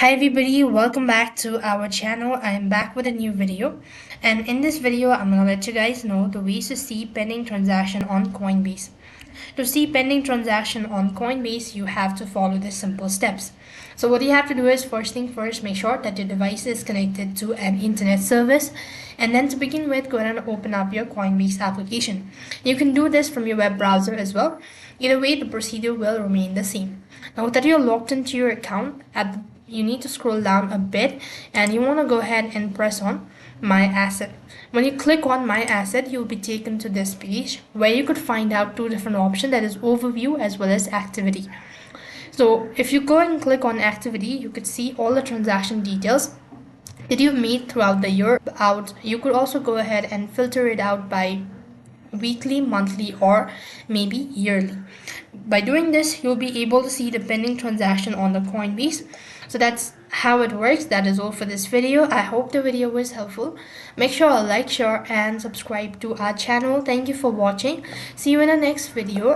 Hi everybody, welcome back to our channel. I am back with a new video, and in this video I'm gonna let you guys know the ways to see pending transaction on Coinbase. To see pending transaction on Coinbase, you have to follow the simple steps. So what you have to do is, first thing first, make sure that your device is connected to an internet service, and then to begin with, go ahead and open up your Coinbase application. You can do this from your web browser as well. Either way, the procedure will remain the same. Now that you're logged into your account, you need to scroll down a bit and you want to go ahead and press on my asset. When you click on my asset, you'll be taken to this page where you could find out two different options, that is overview as well as activity. So if you go and click on activity, you could see all the transaction details that you've made throughout the year out. You could also go ahead and filter it out by weekly, monthly, or maybe yearly. By doing this, you'll be able to see the pending transaction on the Coinbase. So that's how it works. That is all for this video. I hope the video was helpful. Make sure to like, share, and subscribe to our channel. Thank you for watching. See you in the next video.